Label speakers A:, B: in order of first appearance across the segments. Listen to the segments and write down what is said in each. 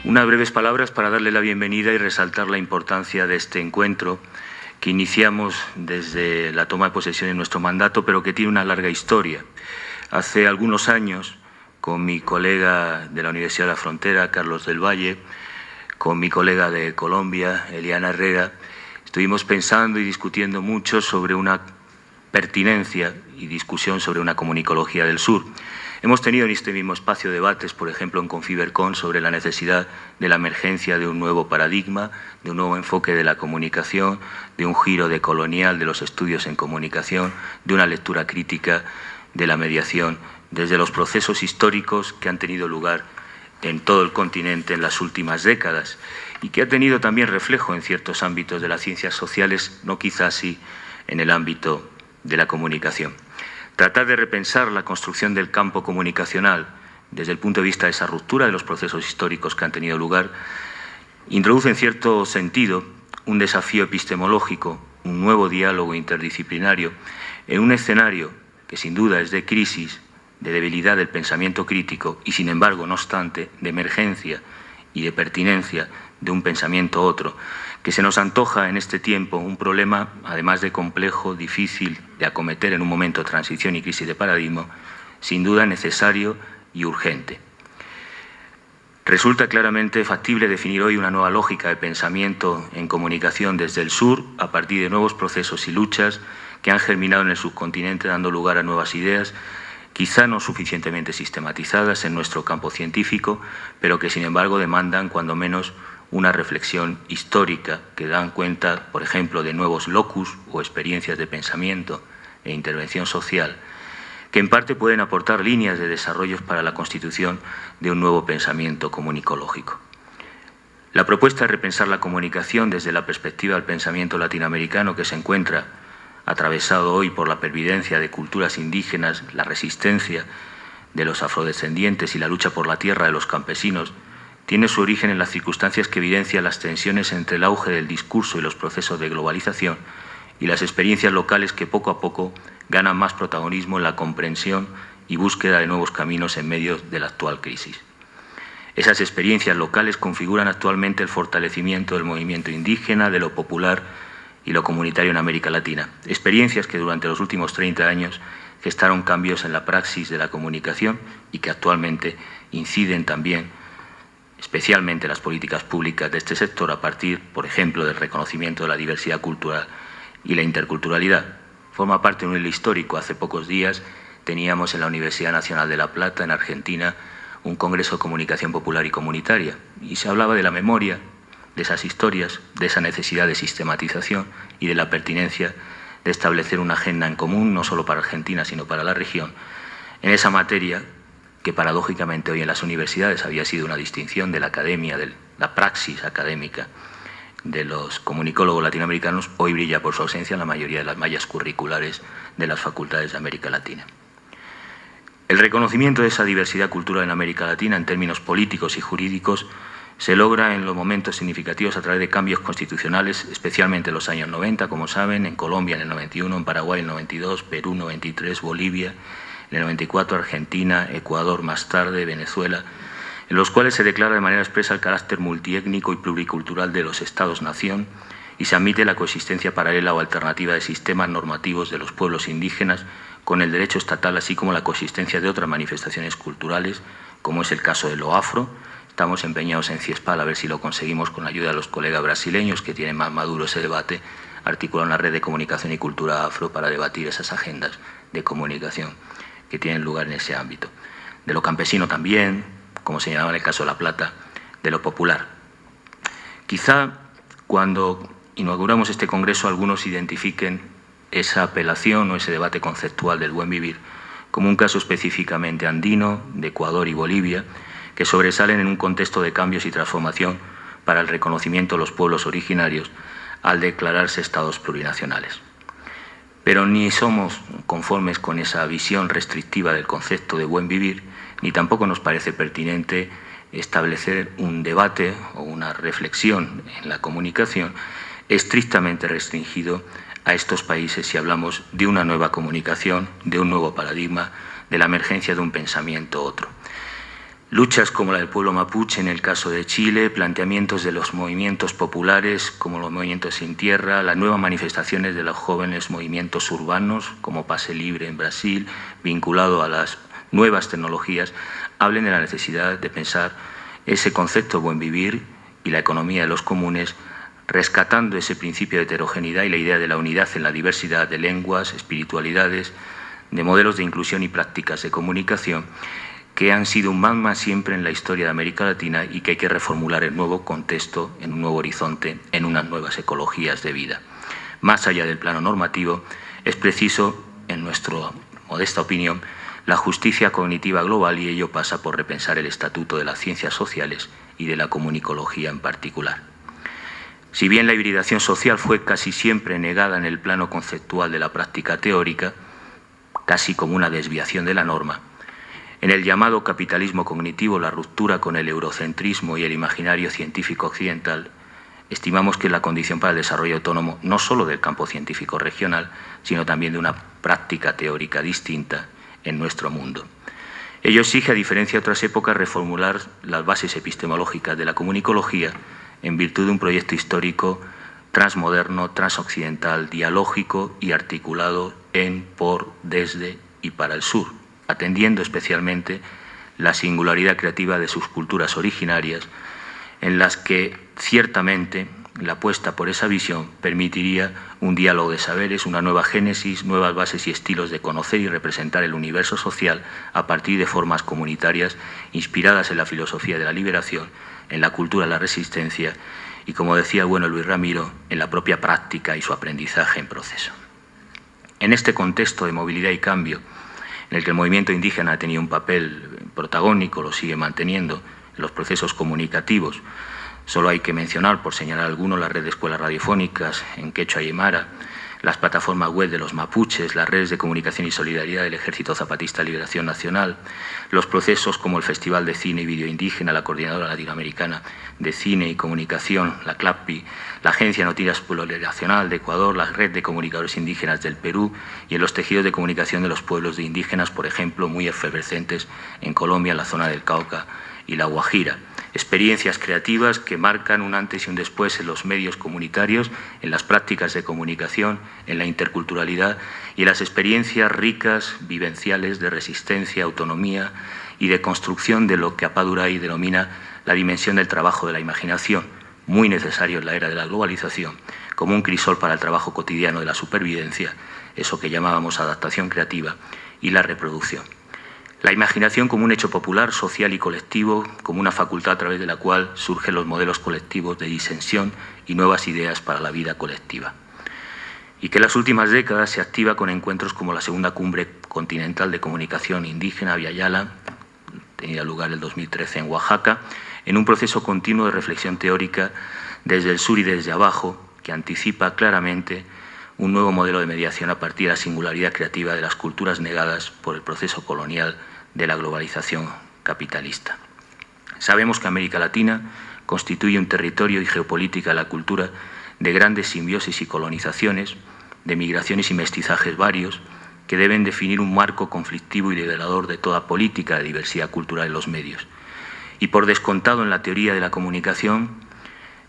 A: Unas breves palabras para darle la bienvenida y resaltar la importancia de este encuentro que iniciamos desde la toma de posesión de nuestro mandato, pero que tiene una larga historia. Hace algunos años, con mi colega de la Universidad de la Frontera, Carlos del Valle, con mi colega de Colombia, Eliana Herrera, estuvimos pensando y discutiendo mucho sobre una pertinencia y discusión sobre una comunicología del sur. Hemos tenido en este mismo espacio debates, por ejemplo, en Confibercon, sobre la necesidad de la emergencia de un nuevo paradigma, de un nuevo enfoque de la comunicación, de un giro decolonial de los estudios en comunicación, de una lectura crítica de la mediación, desde los procesos históricos que han tenido lugar en todo el continente en las últimas décadas y que ha tenido también reflejo en ciertos ámbitos de las ciencias sociales, no quizás sí en el ámbito de la comunicación. Tratar de repensar la construcción del campo comunicacional desde el punto de vista de esa ruptura de los procesos históricos que han tenido lugar introduce en cierto sentido un desafío epistemológico, un nuevo diálogo interdisciplinario en un escenario que sin duda es de crisis, de debilidad del pensamiento crítico y sin embargo, no obstante, de emergencia y de pertinencia de un pensamiento otro, que se nos antoja en este tiempo un problema, además de complejo, difícil de acometer en un momento de transición y crisis de paradigma, sin duda necesario y urgente. Resulta claramente factible definir hoy una nueva lógica de pensamiento en comunicación desde el sur, a partir de nuevos procesos y luchas que han germinado en el subcontinente, dando lugar a nuevas ideas, quizá no suficientemente sistematizadas en nuestro campo científico, pero que sin embargo demandan cuando menos una reflexión histórica que dan cuenta, por ejemplo, de nuevos locus o experiencias de pensamiento e intervención social, que en parte pueden aportar líneas de desarrollos para la constitución de un nuevo pensamiento comunicológico. La propuesta de repensar la comunicación desde la perspectiva del pensamiento latinoamericano, que se encuentra atravesado hoy por la pervivencia de culturas indígenas, la resistencia de los afrodescendientes y la lucha por la tierra de los campesinos, tiene su origen en las circunstancias que evidencian las tensiones entre el auge del discurso y los procesos de globalización y las experiencias locales que poco a poco ganan más protagonismo en la comprensión y búsqueda de nuevos caminos en medio de la actual crisis. Esas experiencias locales configuran actualmente el fortalecimiento del movimiento indígena, de lo popular y lo comunitario en América Latina. Experiencias que durante los últimos 30 años gestaron cambios en la praxis de la comunicación y que actualmente inciden también especialmente las políticas públicas de este sector a partir, por ejemplo, del reconocimiento de la diversidad cultural y la interculturalidad. Forma parte de un hilo histórico. Hace pocos días teníamos en la Universidad Nacional de La Plata, en Argentina, un congreso de comunicación popular y comunitaria, y se hablaba de la memoria, de esas historias, de esa necesidad de sistematización y de la pertinencia de establecer una agenda en común, no solo para Argentina, sino para la región, en esa materia que paradójicamente hoy en las universidades había sido una distinción de la academia, de la praxis académica de los comunicólogos latinoamericanos, hoy brilla por su ausencia en la mayoría de las mallas curriculares de las facultades de América Latina. El reconocimiento de esa diversidad cultural en América Latina, en términos políticos y jurídicos, se logra en los momentos significativos a través de cambios constitucionales, especialmente en los años 90, como saben, en Colombia en el 91, en Paraguay en el 92, Perú en el 93, Bolivia en el 94, Argentina, Ecuador más tarde, Venezuela, en los cuales se declara de manera expresa el carácter multiétnico y pluricultural de los Estados-nación y se admite la coexistencia paralela o alternativa de sistemas normativos de los pueblos indígenas con el derecho estatal, así como la coexistencia de otras manifestaciones culturales, como es el caso de lo afro. Estamos empeñados en CIESPAL a ver si lo conseguimos con la ayuda de los colegas brasileños, que tienen más maduro ese debate, articular una red de comunicación y cultura afro para debatir esas agendas de comunicación que tienen lugar en ese ámbito. De lo campesino también, como señalaba en el caso de La Plata, de lo popular. Quizá cuando inauguramos este congreso algunos identifiquen esa apelación o ese debate conceptual del buen vivir como un caso específicamente andino, de Ecuador y Bolivia, que sobresalen en un contexto de cambios y transformación para el reconocimiento de los pueblos originarios al declararse estados plurinacionales. Pero ni somos conformes con esa visión restrictiva del concepto de buen vivir, ni tampoco nos parece pertinente establecer un debate o una reflexión en la comunicación estrictamente restringido a estos países si hablamos de una nueva comunicación, de un nuevo paradigma, de la emergencia de un pensamiento otro. Luchas como la del pueblo mapuche en el caso de Chile, planteamientos de los movimientos populares como los movimientos sin tierra, las nuevas manifestaciones de los jóvenes movimientos urbanos como Pase Libre en Brasil, vinculado a las nuevas tecnologías, hablen de la necesidad de pensar ese concepto buen vivir y la economía de los comunes, rescatando ese principio de heterogeneidad y la idea de la unidad en la diversidad de lenguas, espiritualidades, de modelos de inclusión y prácticas de comunicación que han sido un magma siempre en la historia de América Latina y que hay que reformular en nuevo contexto, en un nuevo horizonte, en unas nuevas ecologías de vida. Más allá del plano normativo, es preciso, en nuestra modesta opinión, la justicia cognitiva global, y ello pasa por repensar el estatuto de las ciencias sociales y de la comunicología en particular. Si bien la hibridación social fue casi siempre negada en el plano conceptual de la práctica teórica, casi como una desviación de la norma, en el llamado capitalismo cognitivo, la ruptura con el eurocentrismo y el imaginario científico occidental, estimamos que es la condición para el desarrollo autónomo no solo del campo científico regional, sino también de una práctica teórica distinta en nuestro mundo. Ello exige, a diferencia de otras épocas, reformular las bases epistemológicas de la comunicología en virtud de un proyecto histórico transmoderno, transoccidental, dialógico y articulado en, por, desde y para el sur, atendiendo especialmente la singularidad creativa de sus culturas originarias, en las que ciertamente la apuesta por esa visión permitiría un diálogo de saberes, una nueva génesis, nuevas bases y estilos de conocer y representar el universo social a partir de formas comunitarias inspiradas en la filosofía de la liberación, en la cultura de la resistencia y, como decía el bueno Luis Ramiro, en la propia práctica y su aprendizaje en proceso. En este contexto de movilidad y cambio, en el que el movimiento indígena ha tenido un papel protagónico, lo sigue manteniendo en los procesos comunicativos. Solo hay que mencionar, por señalar algunos, la red de escuelas radiofónicas en quechua y aymara, las plataformas web de los mapuches, las redes de comunicación y solidaridad del Ejército Zapatista de Liberación Nacional, los procesos como el Festival de Cine y Vídeo Indígena, la Coordinadora Latinoamericana de Cine y Comunicación, la CLAPI, la Agencia de Noticias Plurinacional de Ecuador, la Red de Comunicadores Indígenas del Perú y en los tejidos de comunicación de los pueblos de indígenas, por ejemplo, muy efervescentes en Colombia, en la zona del Cauca y la Guajira. Experiencias creativas que marcan un antes y un después en los medios comunitarios, en las prácticas de comunicación, en la interculturalidad y en las experiencias ricas, vivenciales, de resistencia, autonomía y de construcción de lo que Apadurai denomina la dimensión del trabajo de la imaginación, muy necesario en la era de la globalización, como un crisol para el trabajo cotidiano de la supervivencia, eso que llamábamos adaptación creativa, y la reproducción. La imaginación como un hecho popular, social y colectivo, como una facultad a través de la cual surgen los modelos colectivos de disensión y nuevas ideas para la vida colectiva. Y que en las últimas décadas se activa con encuentros como la Segunda Cumbre Continental de Comunicación Indígena Via Yala, tenía lugar el 2013 en Oaxaca, en un proceso continuo de reflexión teórica desde el sur y desde abajo, que anticipa claramente un nuevo modelo de mediación a partir de la singularidad creativa de las culturas negadas por el proceso colonial de la globalización capitalista. Sabemos que América Latina constituye un territorio y geopolítica de la cultura de grandes simbiosis y colonizaciones, de migraciones y mestizajes varios, que deben definir un marco conflictivo y liberador de toda política de diversidad cultural en los medios. Y por descontado en la teoría de la comunicación,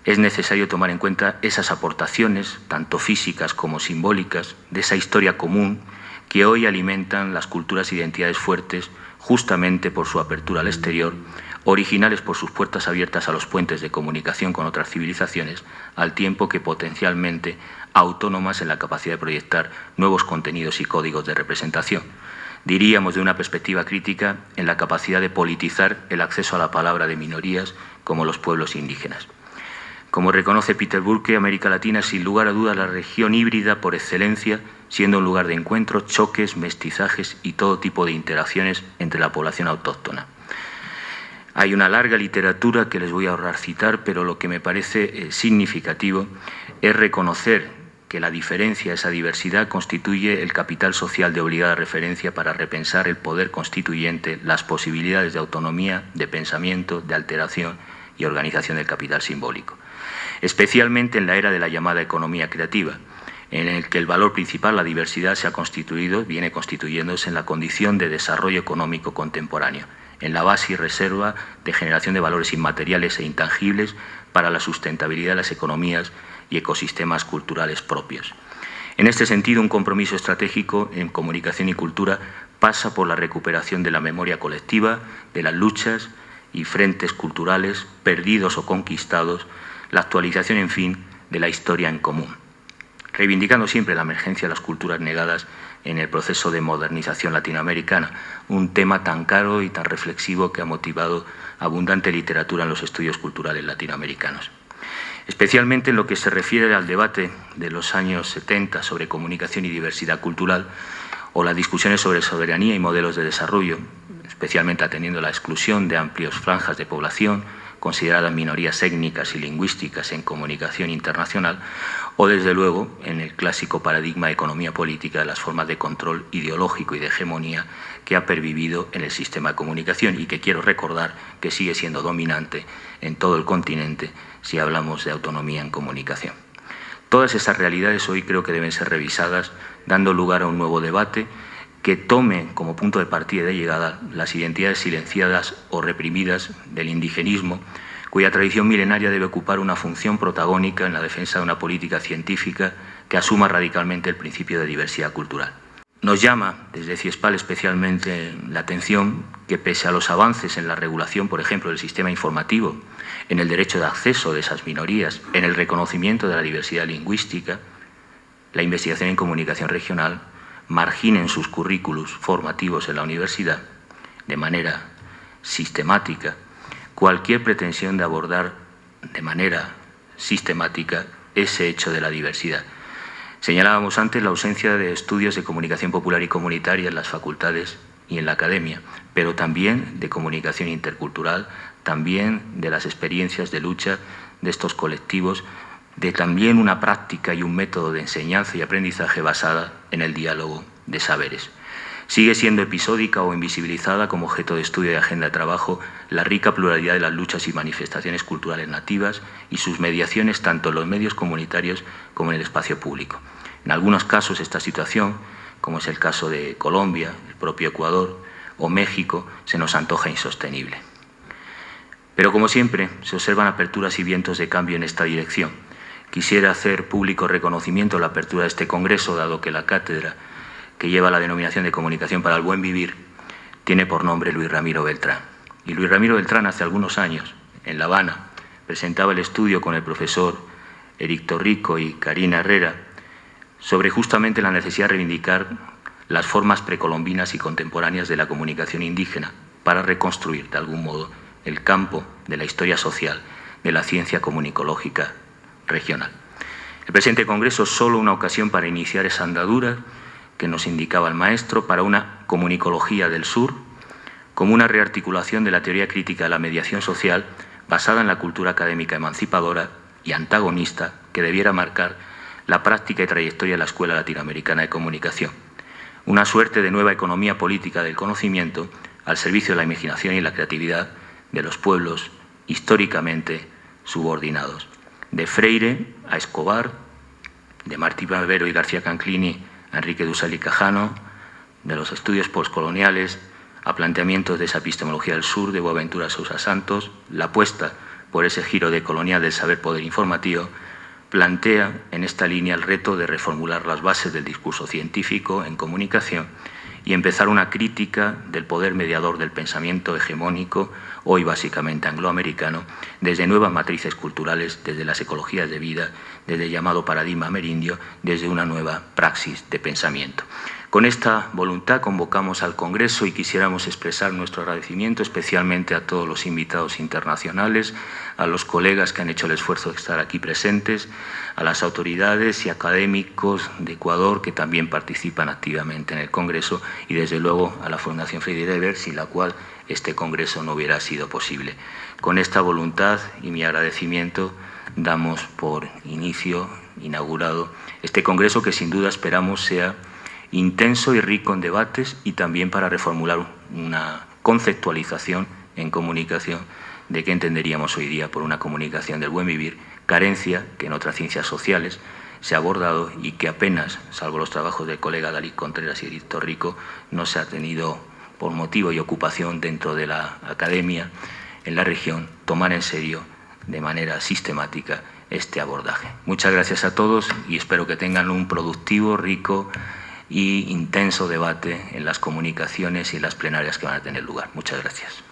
A: es necesario tomar en cuenta esas aportaciones, tanto físicas como simbólicas, de esa historia común que hoy alimentan las culturas e identidades fuertes justamente por su apertura al exterior, originales por sus puertas abiertas a los puentes de comunicación con otras civilizaciones, al tiempo que potencialmente autónomas en la capacidad de proyectar nuevos contenidos y códigos de representación. Diríamos, de una perspectiva crítica, en la capacidad de politizar el acceso a la palabra de minorías como los pueblos indígenas. Como reconoce Peter Burke, América Latina es sin lugar a dudas la región híbrida por excelencia, siendo un lugar de encuentro, choques, mestizajes y todo tipo de interacciones entre la población autóctona. Hay una larga literatura que les voy a ahorrar citar, pero lo que me parece significativo es reconocer que la diferencia, esa diversidad, constituye el capital social de obligada referencia para repensar el poder constituyente, las posibilidades de autonomía, de pensamiento, de alteración y organización del capital simbólico. Especialmente en la era de la llamada economía creativa, en el que el valor principal, la diversidad, viene constituyéndose en la condición de desarrollo económico contemporáneo, en la base y reserva de generación de valores inmateriales e intangibles para la sustentabilidad de las economías y ecosistemas culturales propios. En este sentido, un compromiso estratégico en comunicación y cultura pasa por la recuperación de la memoria colectiva, de las luchas y frentes culturales perdidos o conquistados, la actualización, en fin, de la historia en común, reivindicando siempre la emergencia de las culturas negadas en el proceso de modernización latinoamericana, un tema tan caro y tan reflexivo que ha motivado abundante literatura en los estudios culturales latinoamericanos. Especialmente en lo que se refiere al debate de los años 70 sobre comunicación y diversidad cultural, o las discusiones sobre soberanía y modelos de desarrollo, especialmente atendiendo a la exclusión de amplias franjas de población, consideradas minorías étnicas y lingüísticas en comunicación internacional, o desde luego en el clásico paradigma de economía política de las formas de control ideológico y de hegemonía que ha pervivido en el sistema de comunicación y que quiero recordar que sigue siendo dominante en todo el continente si hablamos de autonomía en comunicación. Todas esas realidades hoy creo que deben ser revisadas, dando lugar a un nuevo debate que tome como punto de partida y de llegada las identidades silenciadas o reprimidas del indigenismo, cuya tradición milenaria debe ocupar una función protagónica en la defensa de una política científica que asuma radicalmente el principio de diversidad cultural. Nos llama desde CIESPAL especialmente la atención que, pese a los avances en la regulación, por ejemplo, del sistema informativo, en el derecho de acceso de esas minorías, en el reconocimiento de la diversidad lingüística, la investigación en comunicación regional margina en sus currículos formativos en la universidad, de manera sistemática, cualquier pretensión de abordar de manera sistemática ese hecho de la diversidad. Señalábamos antes la ausencia de estudios de comunicación popular y comunitaria en las facultades y en la academia, pero también de comunicación intercultural, también de las experiencias de lucha de estos colectivos, de también una práctica y un método de enseñanza y aprendizaje basada en el diálogo de saberes. Sigue siendo episódica o invisibilizada como objeto de estudio y agenda de trabajo la rica pluralidad de las luchas y manifestaciones culturales nativas y sus mediaciones tanto en los medios comunitarios como en el espacio público. En algunos casos esta situación, como es el caso de Colombia, el propio Ecuador o México, se nos antoja insostenible. Pero como siempre, se observan aperturas y vientos de cambio en esta dirección. Quisiera hacer público reconocimiento a la apertura de este congreso, dado que la cátedra que lleva la denominación de Comunicación para el Buen Vivir tiene por nombre Luis Ramiro Beltrán. Y Luis Ramiro Beltrán hace algunos años, en La Habana, presentaba el estudio con el profesor Eric Torrico y Karina Herrera sobre justamente la necesidad de reivindicar las formas precolombinas y contemporáneas de la comunicación indígena para reconstruir, de algún modo, el campo de la historia social de la ciencia comunicológica regional. El presente congreso es solo una ocasión para iniciar esa andadura que nos indicaba el maestro para una comunicología del sur, como una rearticulación de la teoría crítica de la mediación social basada en la cultura académica emancipadora y antagonista que debiera marcar la práctica y trayectoria de la Escuela Latinoamericana de Comunicación. Una suerte de nueva economía política del conocimiento al servicio de la imaginación y la creatividad de los pueblos históricamente subordinados. De Freire a Escobar, de Martí Barbero y García Canclini a Enrique Dussel y Cajano, de los estudios postcoloniales a planteamientos de esa epistemología del sur de Boaventura Sousa Santos, la apuesta por ese giro decolonial del saber-poder informativo plantea en esta línea el reto de reformular las bases del discurso científico en comunicación y empezar una crítica del poder mediador del pensamiento hegemónico, hoy básicamente angloamericano, desde nuevas matrices culturales, desde las ecologías de vida, desde el llamado paradigma amerindio, desde una nueva praxis de pensamiento. Con esta voluntad convocamos al Congreso y quisiéramos expresar nuestro agradecimiento especialmente a todos los invitados internacionales, a los colegas que han hecho el esfuerzo de estar aquí presentes, a las autoridades y académicos de Ecuador que también participan activamente en el Congreso y desde luego a la Fundación Freire Weber, sin la cual este Congreso no hubiera sido posible. Con esta voluntad y mi agradecimiento damos por inaugurado este Congreso que sin duda esperamos sea intenso y rico en debates y también para reformular una conceptualización en comunicación de qué entenderíamos hoy día por una comunicación del buen vivir, carencia que en otras ciencias sociales se ha abordado y que apenas, salvo los trabajos del colega Dalí Contreras y Edith Torrico, no se ha tenido por motivo y ocupación dentro de la academia en la región, tomar en serio de manera sistemática este abordaje. Muchas gracias a todos y espero que tengan un productivo, rico y intenso debate en las comunicaciones y en las plenarias que van a tener lugar. Muchas gracias.